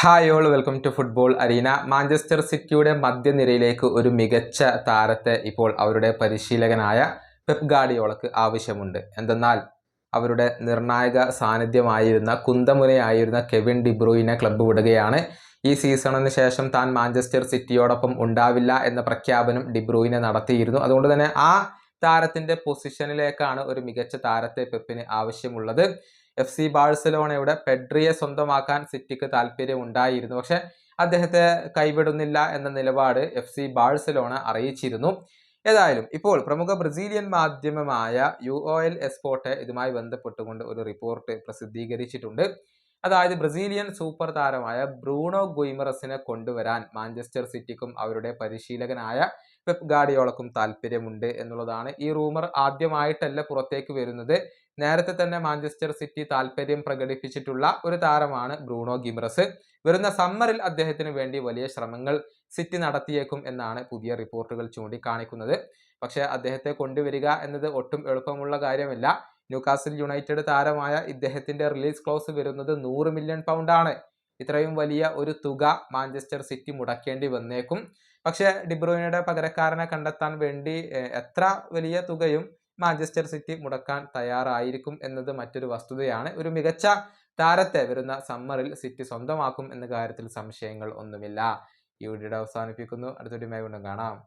Hi all welcome to football Arena. Manchester സിറ്റിയുടെ മധ്യനിരയിലേക്ക് ഒരു മികച്ച താരത്തെ ഇപ്പോൾ അവരുടെ പരിശീലകനായ പെപ്പ് ഗാർഡിയോളക്ക് ആവശ്യമുണ്ട്. എന്തെന്നാൽ അവരുടെ നിർണായക സാന്നിധ്യമായിരുന്ന കുന്തമുനയായിരുന്ന കെവിൻ ഡിബ്രൂയിനെ ക്ലബ്ബ് വിടുകയാണ്. ഈ സീസണിന് ശേഷം താൻ മാഞ്ചസ്റ്റർ സിറ്റിയോടൊപ്പം ഉണ്ടാവില്ല എന്ന പ്രഖ്യാപനം ഡിബ്രൂയിനെ നടത്തിയിരുന്നു. അതുകൊണ്ട് തന്നെ ആ താരത്തിൻ്റെ പൊസിഷനിലേക്കാണ് ഒരു മികച്ച താരത്തെ പെപ്പിന് ആവശ്യമുള്ളത്. FC ബാഴ്സലോണയുടെ പെഡ്രിയെ സ്വന്തമാക്കാൻ സിറ്റിക്ക് താല്പര്യമുണ്ടായിരുന്നു. പക്ഷെ അദ്ദേഹത്തെ കൈവിടുന്നില്ല എന്ന നിലപാട് FC ബാഴ്സലോണ അറിയിച്ചിരുന്നു. ഏതായാലും ഇപ്പോൾ പ്രമുഖ ബ്രസീലിയൻ മാധ്യമമായ UOL എസ്പോർട്ട് ഇതുമായി ബന്ധപ്പെട്ടുകൊണ്ട് ഒരു റിപ്പോർട്ട് പ്രസിദ്ധീകരിച്ചിട്ടുണ്ട്. അതായത് ബ്രസീലിയൻ സൂപ്പർ താരമായ ബ്രൂണോ ഗുയിമറസിനെ കൊണ്ടുവരാൻ മാഞ്ചസ്റ്റർ സിറ്റിക്കും അവരുടെ പരിശീലകനായ പെപ്പ് ഗാർഡിയോളക്കും താല്പര്യമുണ്ട് എന്നുള്ളതാണ്. ഈ റൂമർ ആദ്യമായിട്ടല്ല പുറത്തേക്ക് വരുന്നത്. നേരത്തെ തന്നെ മാഞ്ചസ്റ്റർ സിറ്റി താല്പര്യം പ്രകടിപ്പിച്ചിട്ടുള്ള ഒരു താരമാണ് ബ്രൂണോ ഗിമറസ്. വരുന്ന സമ്മറിൽ അദ്ദേഹത്തിന് വേണ്ടി വലിയ ശ്രമങ്ങൾ സിറ്റി നടത്തിയേക്കും എന്നാണ് പുതിയ റിപ്പോർട്ടുകൾ ചൂണ്ടിക്കാണിക്കുന്നത്. പക്ഷേ അദ്ദേഹത്തെ കൊണ്ടുവരിക എന്നത് ഒട്ടും എളുപ്പമുള്ള കാര്യമല്ല. ന്യൂകാസിൽ യുണൈറ്റഡ് താരമായ ഇദ്ദേഹത്തിന്റെ റിലീസ് ക്ലോസ് വരുന്നത് 100 മില്യൺ പൗണ്ടാണ്. ഇത്രയും വലിയ ഒരു തുക മാഞ്ചസ്റ്റർ സിറ്റി മുടക്കേണ്ടി വന്നേക്കും. പക്ഷേ ഡിബ്രൂയിനയുടെ പകരക്കാരനെ കണ്ടെത്താൻ വേണ്ടി എത്ര വലിയ തുകയും മാഞ്ചസ്റ്റർ സിറ്റി മുടക്കാൻ തയ്യാറായിരിക്കും എന്നത് മറ്റൊരു വസ്തുതയാണ്. ഒരു മികച്ച താരത്തെ വരുന്ന സമ്മറിൽ സിറ്റി സ്വന്തമാക്കും എന്ന കാര്യത്തിൽ സംശയങ്ങൾ ഒന്നുമില്ല. ഈ വീഡിയോ അവസാനിപ്പിക്കുന്നു. അടുത്ത വീഡിയോയുമായി വീണ്ടും കാണാം.